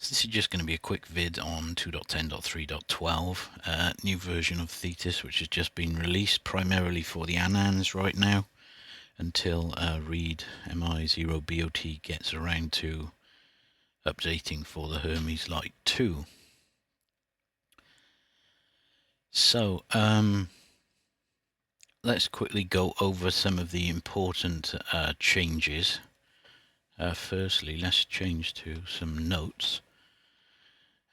So this is just going to be a quick vid on 2.10.3.12, new version of Thetis, which has just been released primarily for the Anans right now, until read MMIO bot gets around to updating for the Hermes Lite 2. So let's quickly go over some of the important changes. Firstly, let's change to some notes.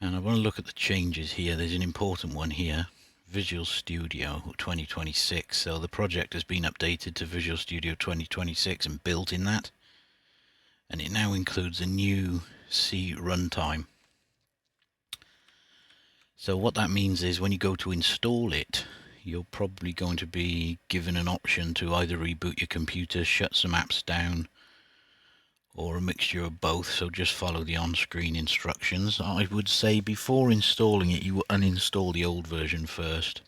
And I want to look at the changes here. There's an important one here, Visual Studio 2026. So the project has been updated to Visual Studio 2026 and built in that. And it now includes a new C runtime. So what that means is when you go to install it, you're probably going to be given an option to either reboot your computer, shut some apps down, or a mixture of both, so just follow the on-screen instructions. I would say before installing it, you uninstall the old version first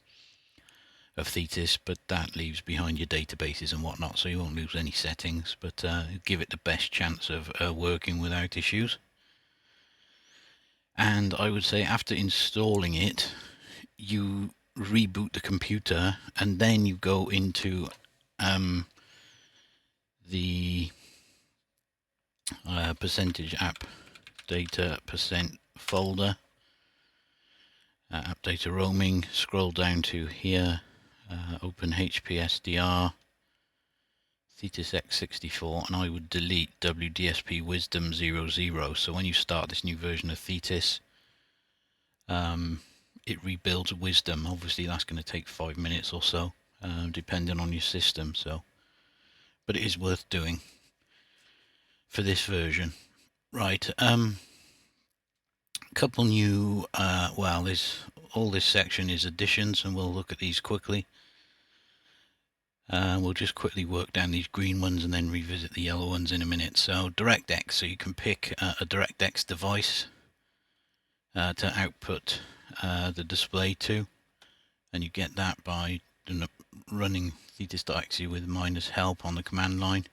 of Thetis, but that leaves behind your databases and whatnot, so you won't lose any settings, but give it the best chance of working without issues. And I would say after installing it, you reboot the computer, and then you go into the percentage app data percent folder, app data roaming, scroll down to here, open HPSDR, Thetis x64, and I would delete WDSP wisdom 00. So when you start this new version of Thetis, it rebuilds wisdom. Obviously that's going to take 5 minutes or so, depending on your system, so but it is worth doing for this version. Right, couple new, well, all this section is additions, and we'll look at these quickly. We'll just quickly work down these green ones and then revisit the yellow ones in a minute. So DirectX, so you can pick a DirectX device to output the display to, and you get that by running thetis.exe with -help on the command line.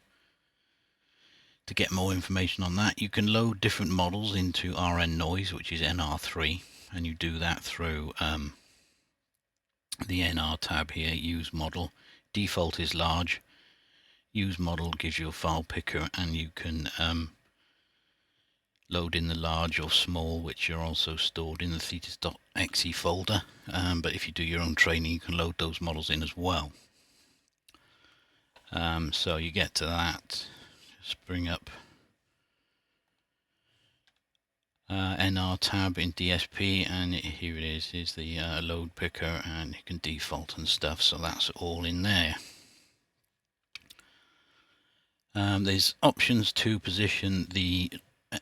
To get more information on that, you can load different models into RN noise, which is NR3, and you do that through the NR tab here, use model. Default is large. Use model gives you a file picker, and you can load in the large or small, which are also stored in the thetis.exe folder. But if you do your own training, you can load those models in as well. So you get to that. Just bring up NR tab in DSP, and here it is the load picker, and you can default and stuff, so that's all in there. There's options to position the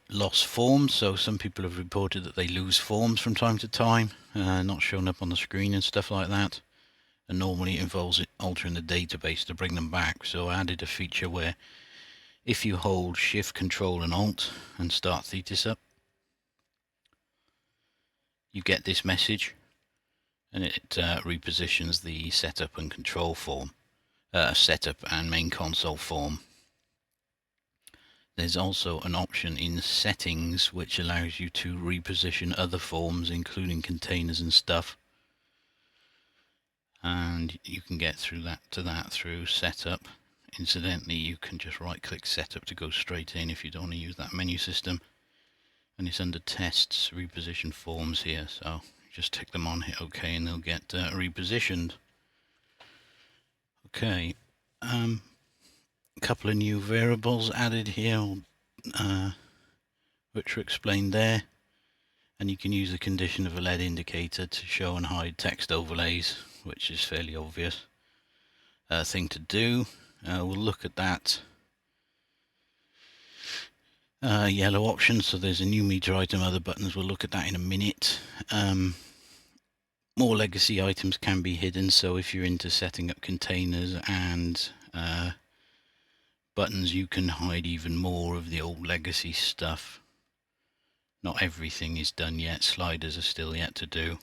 lost forms, so some people have reported that they lose forms from time to time, not showing up on the screen and stuff like that, and normally it involves altering the database to bring them back. So I added a feature where if you hold Shift, Control and Alt and start Thetis up, you get this message, and it repositions the setup and control form, setup and main console form. There's also an option in settings which allows you to reposition other forms, including containers and stuff, and you can get through that through setup. Incidentally, you can just right click setup to go straight in if you don't want to use that menu system, and it's under tests, reposition forms here, so just tick them on, hit OK, and they'll get repositioned. Okay, a couple of new variables added here, which are explained there, and you can use the condition of a LED indicator to show and hide text overlays, which is fairly obvious thing to do. We'll look at that yellow option. So there's a new meter item, other buttons. We'll look at that in a minute. More legacy items can be hidden, so if you're into setting up containers and buttons, you can hide even more of the old legacy stuff. Not everything is done yet, sliders are still yet to do,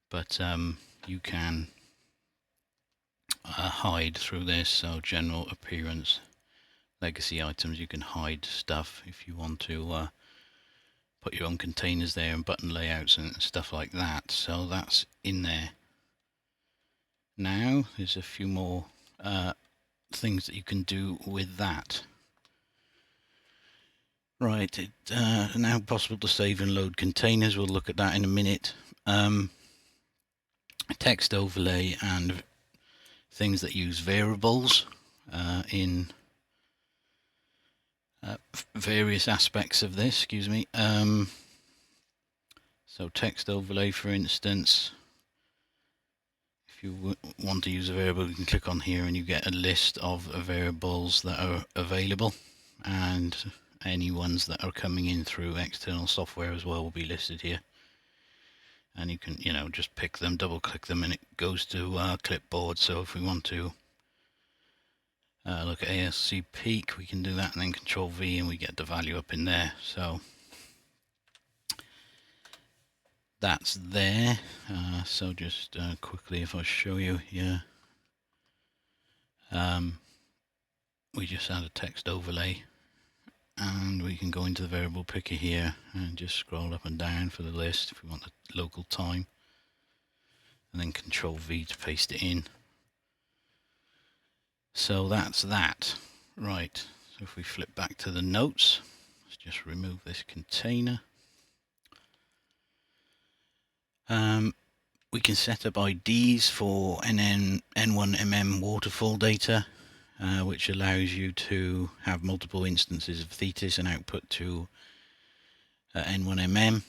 but you can hide through this. So general appearance, legacy items, you can hide stuff if you want to put your own containers there and button layouts and stuff like that. So that's in there. Now there's a few more things that you can do with that. Right, it's now possible to save and load containers. We'll look at that in a minute. Text overlay and things that use variables in various aspects of this, excuse me. So text overlay, for instance, if you want to use a variable, you can click on here and you get a list of variables that are available, and any ones that are coming in through external software as well will be listed here. And you can, just pick them, double click them, and it goes to clipboard. So if we want to look at ASC peak, we can do that, and then Control V, and we get the value up in there. So that's there. So just quickly, if I show you here, we just add a text overlay, and we can go into the variable picker here and just scroll up and down for the list if we want the local time, and then Control V to paste it in. So that's that. Right, so if we flip back to the notes, let's just remove this container. We can set up IDs for N1MM waterfall data, which allows you to have multiple instances of Thetis and output to N1MM.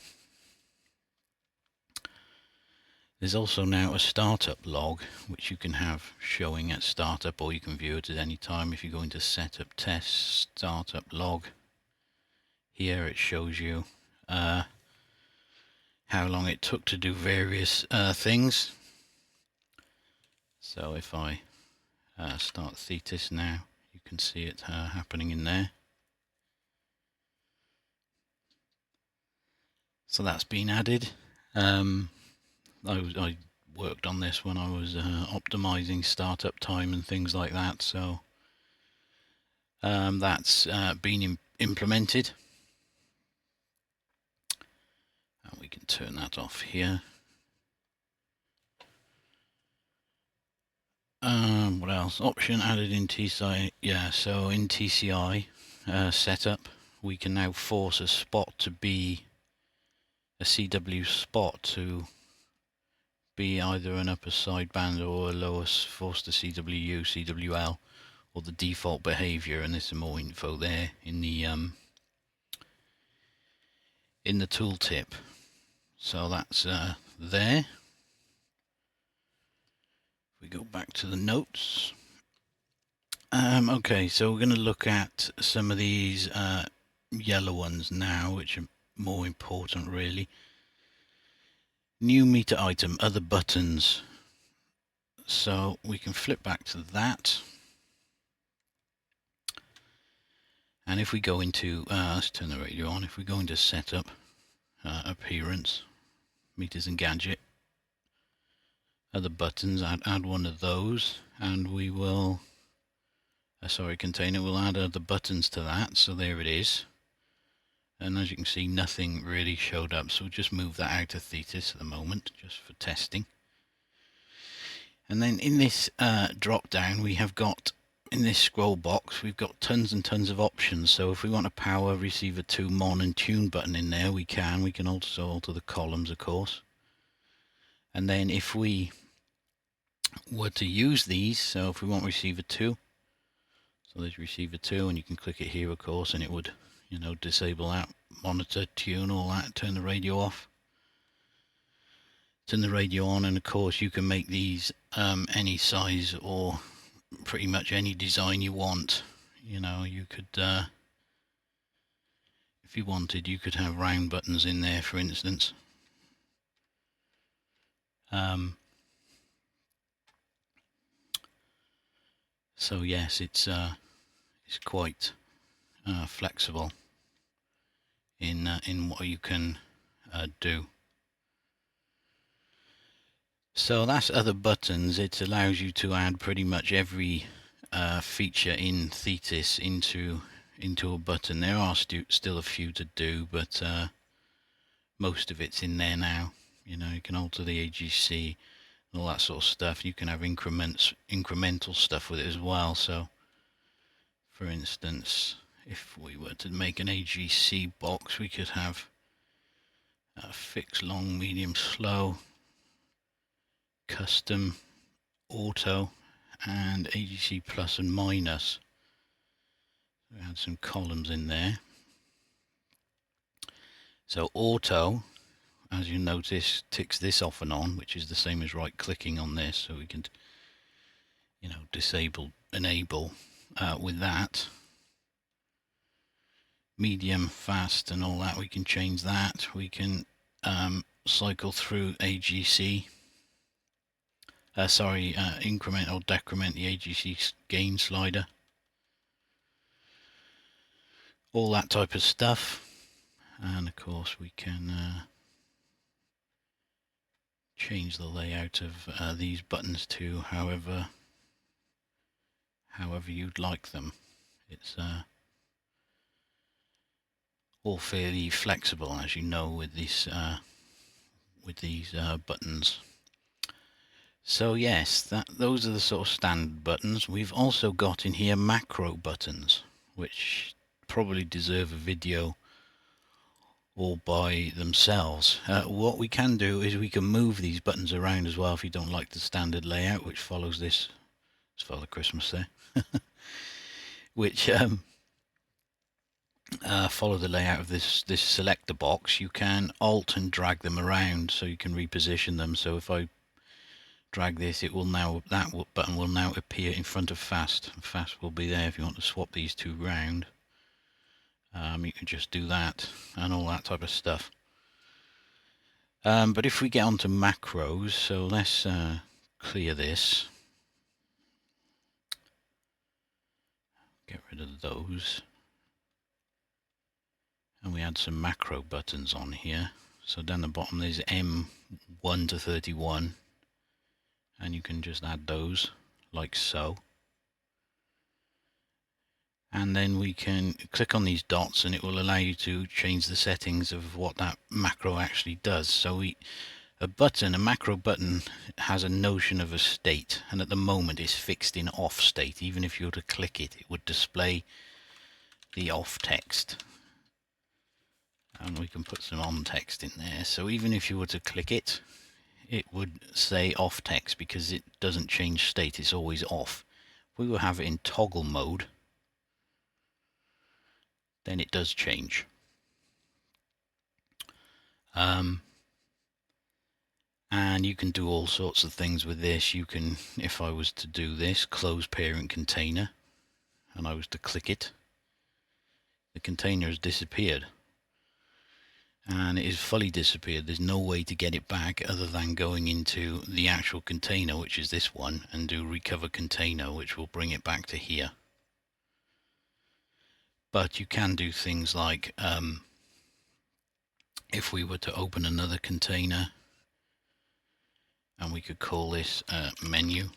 There's also now a startup log, which you can have showing at startup, or you can view it at any time. If you go into setup test startup log, here it shows you how long it took to do various things. So if I start Thetis now, you can see it happening in there. So that's been added. I worked on this when I was optimizing startup time and things like that, so that's been implemented. And we can turn that off here. What else? Option added in TCI. Yeah, so in TCI setup, we can now force a spot to be a CW spot to be either an upper sideband or a lower force to CWU, CWL, or the default behavior. And there's some more info there in the tooltip. So that's there. We go back to the notes. Okay, so we're going to look at some of these yellow ones now, which are more important really. New meter item, other buttons. So we can flip back to that. And if we go into, let's turn the radio on. If we go into setup, appearance, meters and gadget, other buttons, add one of those, and we will, container, we'll add other buttons to that. So there it is. And as you can see, nothing really showed up. So we'll just move that out of Thetis at the moment, just for testing. And then in this drop down, we have got, in this scroll box, we've got tons and tons of options. So if we want a power receiver 2 mon and tune button in there, we can. We can also alter the columns, of course. And then if we were to use these, so if we want receiver 2, so there's receiver 2, and you can click it here, of course, and it would, disable that, monitor, tune, all that, turn the radio off, turn the radio on, and of course you can make these any size or pretty much any design you want. You could, if you wanted, you could have round buttons in there, for instance. So yes, it's quite flexible in what you can do. So that's other buttons. It allows you to add pretty much every feature in Thetis into a button. There are still a few to do, but most of it's in there now. You know, you can alter the AGC and all that sort of stuff. You can have incremental stuff with it as well. So for instance, if we were to make an AGC box, we could have fixed, long, medium, slow, custom, auto, and AGC plus and minus. We had some columns in there. So auto, as you notice, ticks this off and on, which is the same as right clicking on this, so we can, you know, disable, enable with that. Medium, fast, and all that, we can change that. We can cycle through AGC. Increment or decrement the AGC gain slider. All that type of stuff. And of course we can change the layout of these buttons to however you'd like them. It's all fairly flexible, as you know, with these buttons. So yes, those are the sort of standard buttons. We've also got in here macro buttons, which probably deserve a video all by themselves. What we can do is we can move these buttons around as well if you don't like the standard layout, which follows this. It's Father Christmas there. Which follow the layout of this selector box. You can alt and drag them around so you can reposition them. So if I drag this, it will now, that button will now appear in front of fast. Fast will be there if you want to swap these two round. You can just do that and all that type of stuff. But if we get onto macros, so let's clear this. Get rid of those. And we add some macro buttons on here. So down the bottom there's M1 to 31. And you can just add those like so. And then we can click on these dots and it will allow you to change the settings of what that macro actually does. So a macro button has a notion of a state, and at the moment it's fixed in off state. Even if you were to click it, it would display the off text. And we can put some on text in there. So even if you were to click it, it would say off text because it doesn't change state, it's always off. If we will have it in toggle mode, then it does change. And you can do all sorts of things with this. You can, if I was to do this, close parent container, and I was to click it, the container has disappeared. And it is fully disappeared. There's no way to get it back other than going into the actual container, which is this one, and do recover container, which will bring it back to here. But you can do things like if we were to open another container and we could call this menu,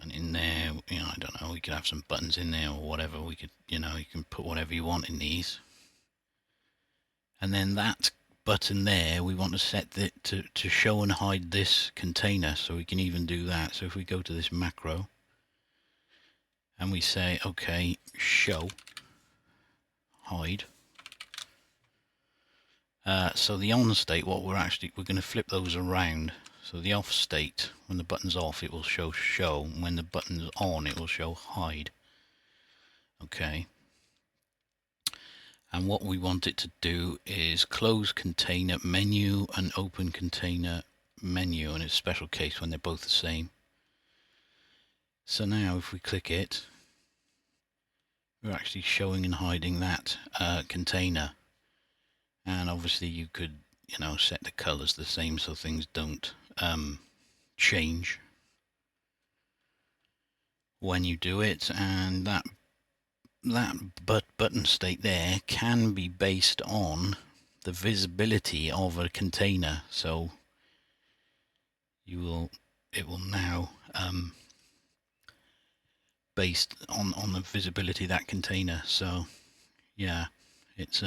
and in there, you know, I don't know, we could have some buttons in there or whatever. We could, you know, you can put whatever you want in these. And then that button there, we want to set it to show and hide this container, so we can even do that. So if we go to this macro and we say, okay, show, hide. So the on state, we're going to flip those around. So the off state, when the button's off, it will show show. And when the button's on, it will show hide. Okay. And what we want it to do is close container menu and open container menu, and it's a special case when they're both the same. So now if we click it, we're actually showing and hiding that container. And obviously you could, you know, set the colors the same so things don't change when you do it. And that button state there can be based on the visibility of a container. So it will now based on the visibility of that container. So yeah, it's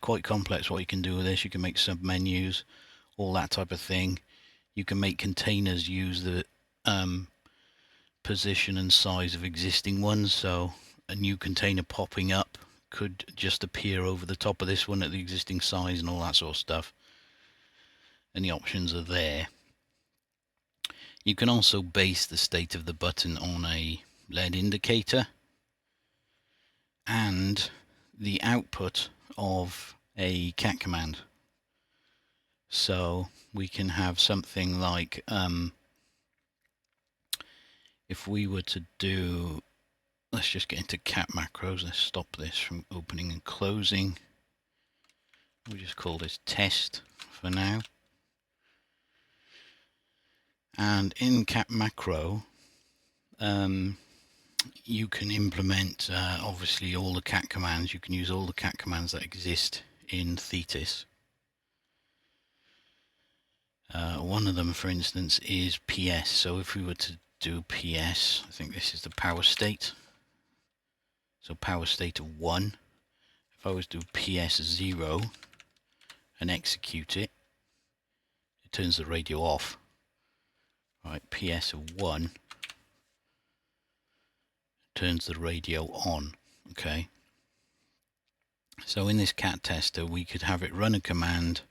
quite complex what you can do with this. You can make sub-menus, all that type of thing. You can make containers use the position and size of existing ones, so a new container popping up could just appear over the top of this one at the existing size and all that sort of stuff. And the options are there. You can also base the state of the button on a LED indicator and the output of a cat command. So we can have something like, if we were to do, let's just get into cat macros. Let's stop this from opening and closing. We'll just call this test for now. And in cat macro, you can implement obviously all the cat commands. You can use all the cat commands that exist in Thetis. One of them, for instance, is PS. So if we were to do PS, I think this is the power state. So power state of 1. If I was to do PS 0 and execute it, it turns the radio off. Right, PS of 1 turns the radio on. Okay. So in this cat tester, we could have it run a command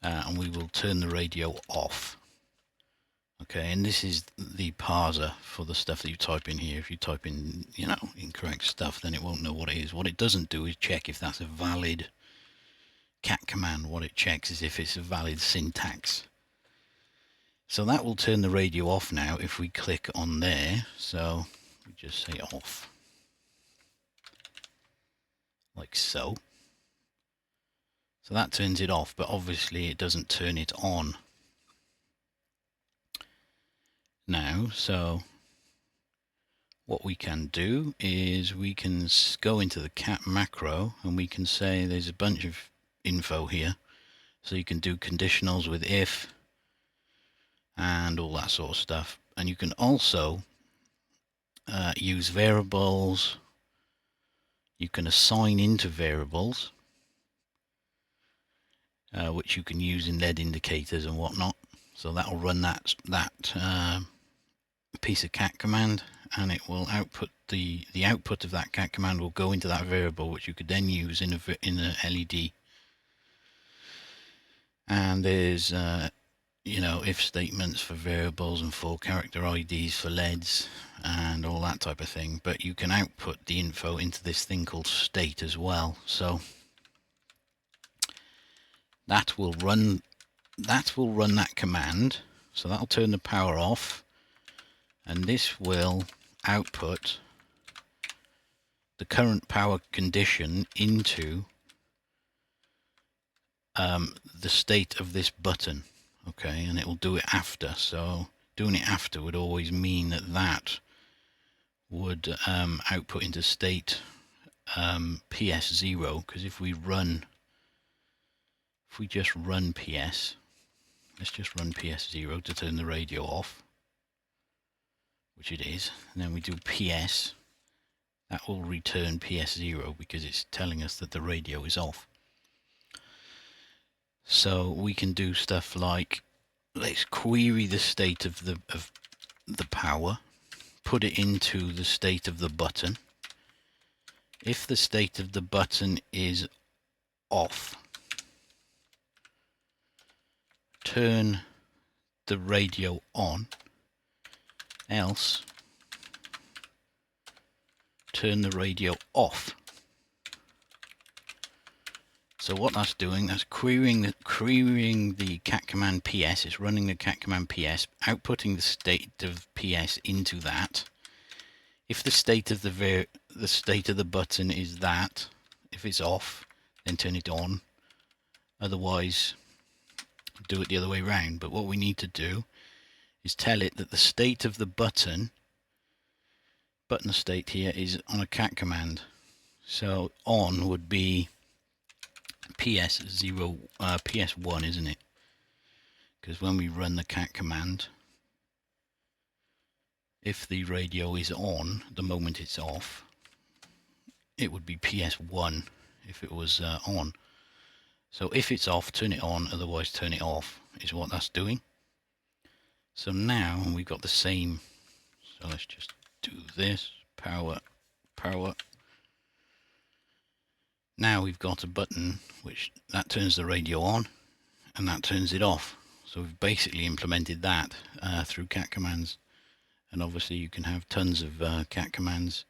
and we will turn the radio off. Okay, and this is the parser for the stuff that you type in here. If you type in, you know, incorrect stuff, then it won't know what it is. What it doesn't do is check if that's a valid cat command. What it checks is if it's a valid syntax. So that will turn the radio off now if we click on there. So we just say off, like so. So that turns it off, but obviously it doesn't turn it on now. So what we can do is we can go into the cat macro and we can say there's a bunch of info here. So you can do conditionals with if and all that sort of stuff. And you can also use variables. You can assign into variables, which you can use in LED indicators and whatnot. So that will run that piece of cat command, and it will output the output of that cat command will go into that variable, which you could then use in a LED. And there's you know, if statements for variables and 4-character IDs for LEDs and all that type of thing. But you can output the info into this thing called state as well. So that will run that command. So that'll turn the power off, and this will output the current power condition into the state of this button. Okay, and it will do it after. So doing it after would always mean that that would output into state PS 0, because if we just run PS, let's just run PS 0 to turn the radio off, which it is, and then we do PS, that will return PS 0 because it's telling us that the radio is off. So we can do stuff like, let's query the state of the power, put it into the state of the button. If the state of the button is off, turn the radio on, else turn the radio off. So what that's doing, that's querying the cat command PS. It's running the cat command PS, outputting the state of PS into that. If the state of the button is that, if it's off, then turn it on. Otherwise, do it the other way around. But what we need to do is tell it that the state of the button state here is on a cat command. So on would be PS0, PS1, isn't it? Because when we run the cat command, if the radio is on the moment it's off, it would be PS1 if it was on. So if it's off, turn it on, otherwise turn it off, is what that's doing. So now we've got the same, so let's just do this, power, power. Now we've got a button which that turns the radio on and that turns it off. So we've basically implemented that through cat commands. And obviously you can have tons of cat commands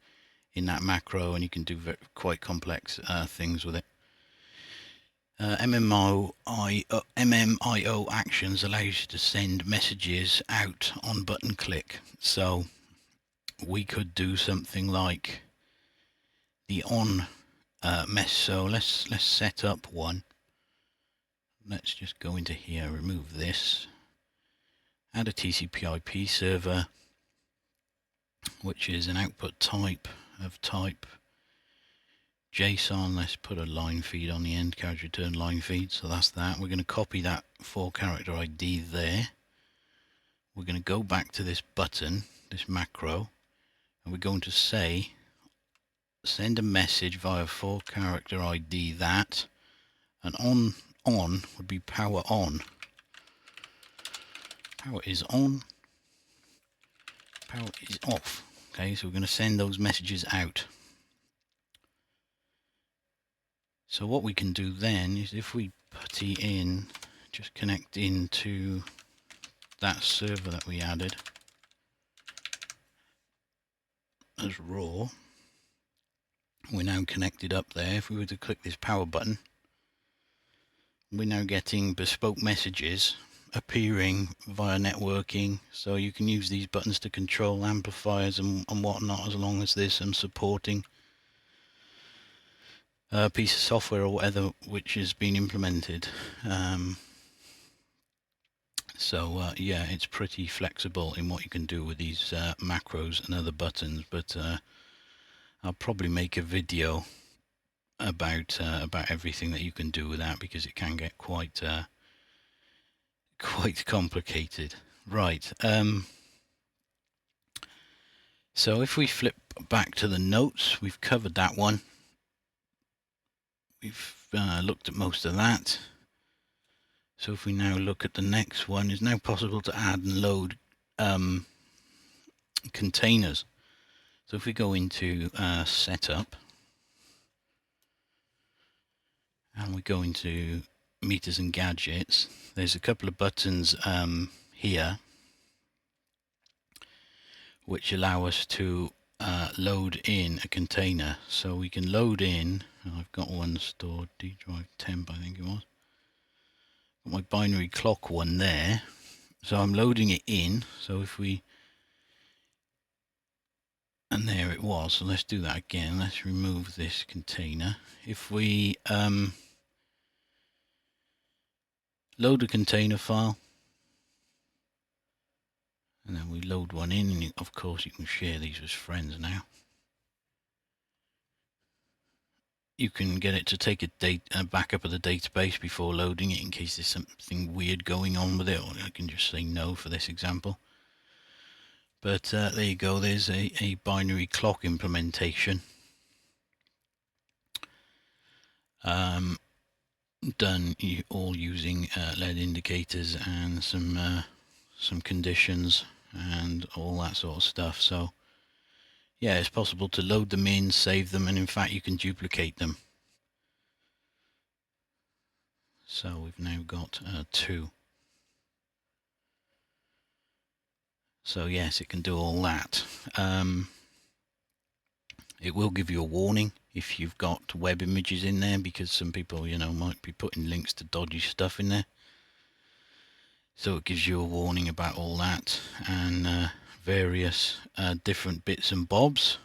in that macro, and you can do quite complex things with it. MMIO actions allows you to send messages out on button click. So we could do something like the on so let's set up one. Let's just go into here, remove this, add a TCP/IP server, which is an output type of type JSON. Let's put a line feed on the end, carriage return line feed. So that's that. We're going to copy that 4-character ID there. We're going to go back to this button, this macro, and we're going to say send a message via 4-character ID that, and on would be power on. Power is on, power is off. Okay, so we're going to send those messages out. So what we can do then is, if we putty in, just connect into that server that we added as raw. We're now connected up there. If we were to click this power button, we're now getting bespoke messages appearing via networking. So you can use these buttons to control amplifiers and whatnot, as long as there's some supporting piece of software or whatever which has been implemented. Yeah, it's pretty flexible in what you can do with these macros and other buttons, but I'll probably make a video about everything that you can do with that, because it can get quite complicated. Right. So if we flip back to the notes, we've covered that one. We've looked at most of that. So if we now look at the next one, it's now possible to add and load containers. So if we go into setup, and we go into meters and gadgets, there's a couple of buttons here which allow us to load in a container. So we can load in, I've got one stored, D drive temp I think it was, got my binary clock one there, so I'm loading it in. So if we, and there it was, so let's do that again. Let's remove this container. If we load a container file, and then we load one in, and of course you can share these with friends now. You can get it to take a backup of the database before loading it, in case there's something weird going on with it, or I can just say no for this example. But there you go, there's a binary clock implementation. Done all using LED indicators and some conditions and all that sort of stuff. So yeah, it's possible to load them in, save them, and in fact you can duplicate them. So we've now got 2. So yes, it can do all that. It will give you a warning if you've got web images in there, because some people, you know, might be putting links to dodgy stuff in there. So it gives you a warning about all that, and various different bits and bobs.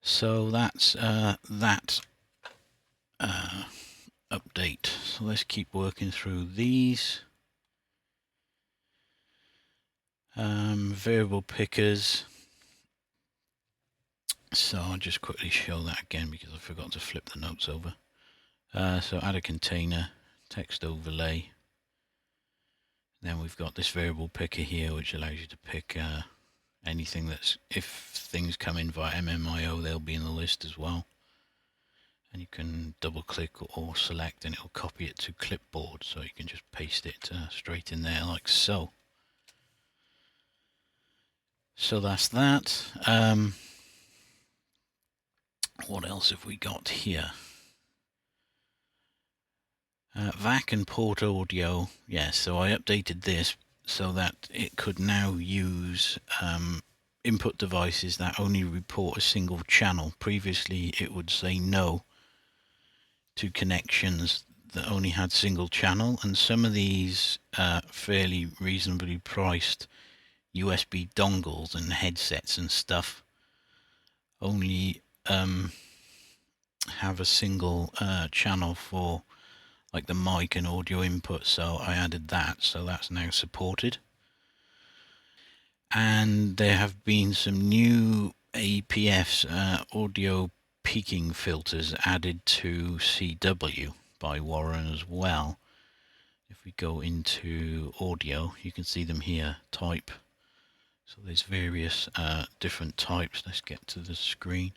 So that's that update. So let's keep working through these. Variable pickers. So I'll just quickly show that again because I forgot to flip the notes over. So add a container, text overlay. Then we've got this variable picker here, which allows you to pick anything that's, if things come in via MMIO, they'll be in the list as well. and you can double click or select and it'll copy it to clipboard, so you can just paste it straight in there like so. So that's that. What else have we got here? VAC and port audio. Yes, so I updated this so that it could now use input devices that only report a single channel. Previously it would say no to connections that only had single channel, and some of these fairly reasonably priced USB dongles and headsets and stuff only have a single channel for like the mic and audio input, so I added that, so that's now supported. And there have been some new APFs, audio peaking filters, added to CW by Warren as well. If we go into audio, you can see them here, type. So there's various different types. Let's get to the screen.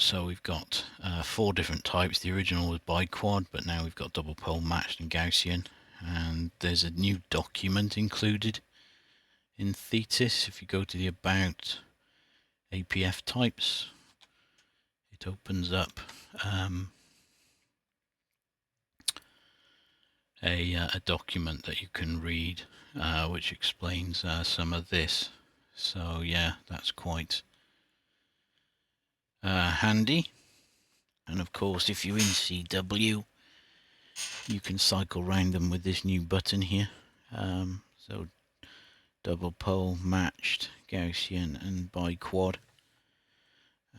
So we've got 4 different types. The original was biquad, but now we've got double pole matched and Gaussian. And there's a new document included in Thetis. If you go to the About APF types, it opens up a document that you can read, which explains some of this. So yeah, that's quite handy. And of course, if you're in CW, you can cycle around them with this new button here. So double pole, matched, Gaussian and biquad.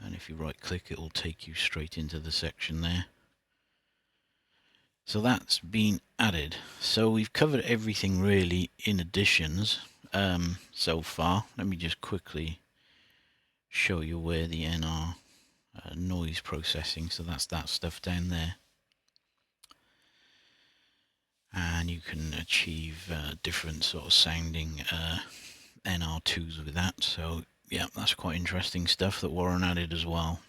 And if you right click, it will take you straight into the section there. So that's been added. So we've covered everything really in additions so far. Let me just quickly show you where the NR noise processing, so that's that stuff down there. And you can achieve different sort of sounding NR2s with that. So yeah, that's quite interesting stuff that Warren added as well.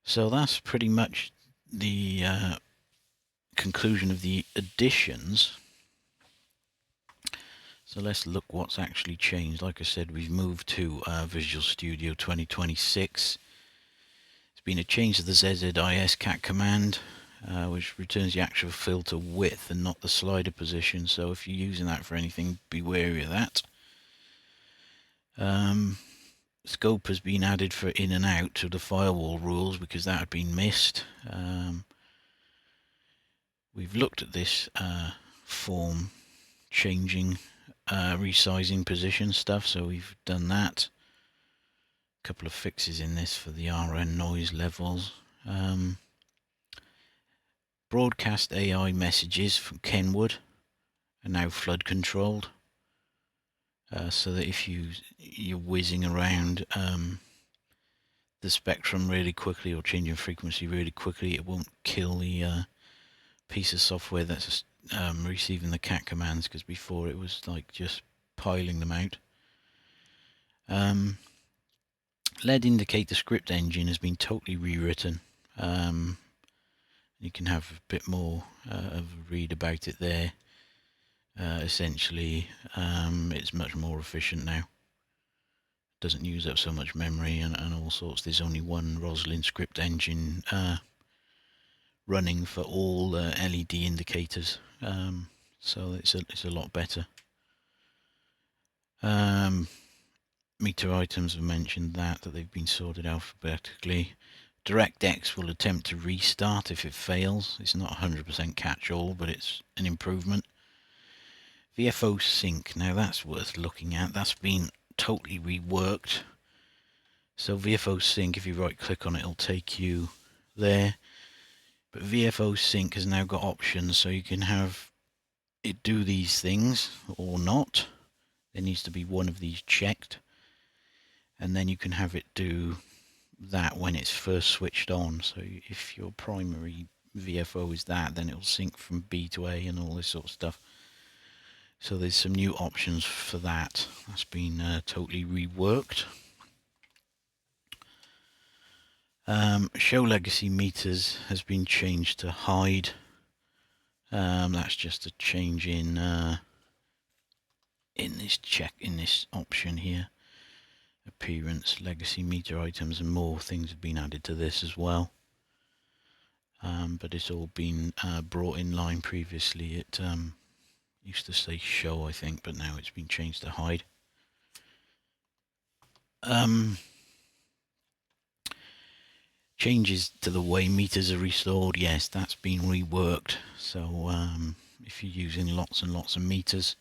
So that's pretty much the conclusion of the additions. So let's look what's actually changed. Like I said, we've moved to Visual Studio 2026. It's been a change to the ZZIS cat command, which returns the actual filter width and not the slider position. So if you're using that for anything, be wary of that. Scope has been added for in and out to the firewall rules because that had been missed. We've looked at this form changing, resizing position stuff, so we've done that. A couple of fixes in this for the RN noise levels. Broadcast AI messages from Kenwood are now flood controlled, so that if you're whizzing around the spectrum really quickly or changing frequency really quickly, it won't kill the piece of software that's receiving the cat commands, because before it was like just piling them out. LED indicator script engine has been totally rewritten. You can have a bit more of a read about it there. Essentially, it's much more efficient now. Doesn't use up so much memory and all sorts. There's only one Roslyn script engine running for all LED indicators, so it's a lot better. Meter items have mentioned that they've been sorted alphabetically. DirectX will attempt to restart if it fails. It's not 100% catch-all, but it's an improvement. VFO sync, now that's worth looking at. That's been totally reworked. So VFO sync, if you right click on it, it'll take you there. But VFO sync has now got options, so you can have it do these things or not. There needs to be one of these checked, and then you can have it do that when it's first switched on. So if your primary VFO is that, then it'll sync from B to A and all this sort of stuff. So there's some new options for that. That's been totally reworked. Show legacy meters has been changed to hide. That's just a change in this option here. Appearance, legacy meter items, and more things have been added to this as well. But it's all been brought in line previously. It used to say show, I think, but now it's been changed to hide. Changes to the way meters are restored, yes, that's been reworked. So if you're using lots and lots of meters,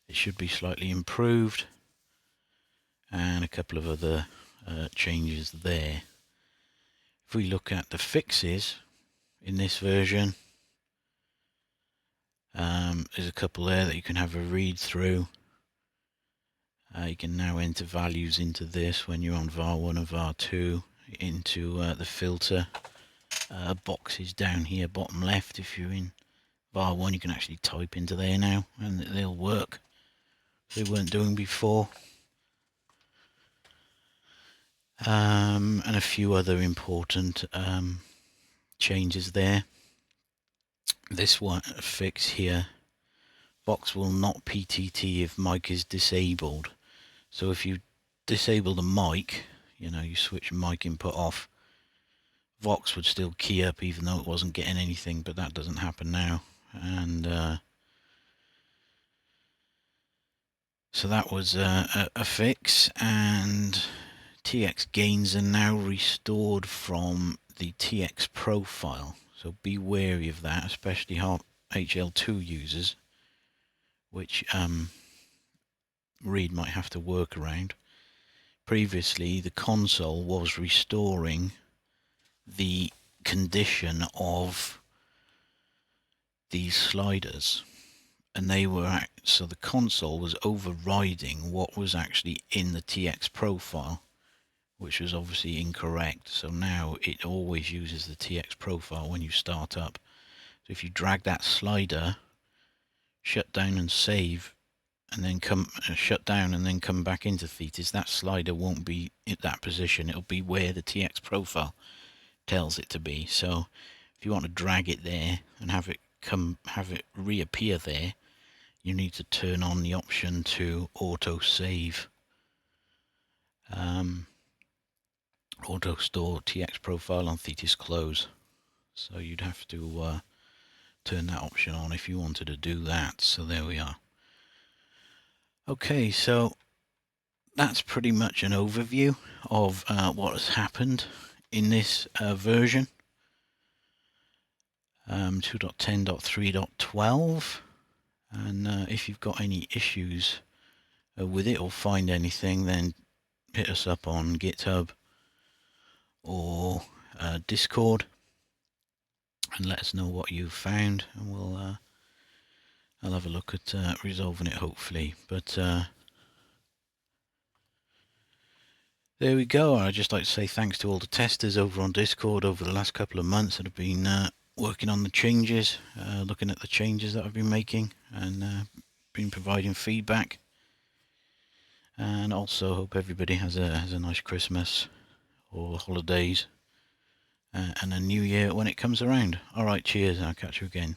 it should be slightly improved. And a couple of other changes there. If we look at the fixes in this version, there's a couple there that you can have a read through. You can now enter values into this when you're on var1 or var2 into the filter boxes down here bottom left. If you're in var1, you can actually type into there now and they'll work. They weren't doing before. And a few other important changes there. This one fix here, Vox will not PTT if mic is disabled. So if you disable the mic, you switch mic input off, Vox would still key up even though it wasn't getting anything, but that doesn't happen now. And so that was a fix. And TX gains are now restored from the TX profile, so be wary of that, especially HL2 users, which Reed might have to work around. Previously, the console was restoring the condition of these sliders, and they were so the console was overriding what was actually in the TX profile, which was obviously incorrect. So now it always uses the TX profile when you start up. So if you drag that slider, shut down and save, and then shut down and then come back into Thetis, that slider won't be at that position. It'll be where the TX profile tells it to be. So if you want to drag it there and have it reappear there, you need to turn on the option to auto save. Auto store TX profile on Thetis close. So you'd have to turn that option on if you wanted to do that. So there we are. Okay, so that's pretty much an overview of what has happened in this version 2.10.3.12. And if you've got any issues with it or find anything, then hit us up on GitHub or Discord and let us know what you've found, and I'll have a look at resolving it hopefully. But there we go. I'd just like to say thanks to all the testers over on Discord over the last couple of months that have been working on the changes, looking at the changes that I've been making, and been providing feedback. And also hope everybody has a nice Christmas or holidays and a new year when it comes around. All right, cheers. I'll catch you again.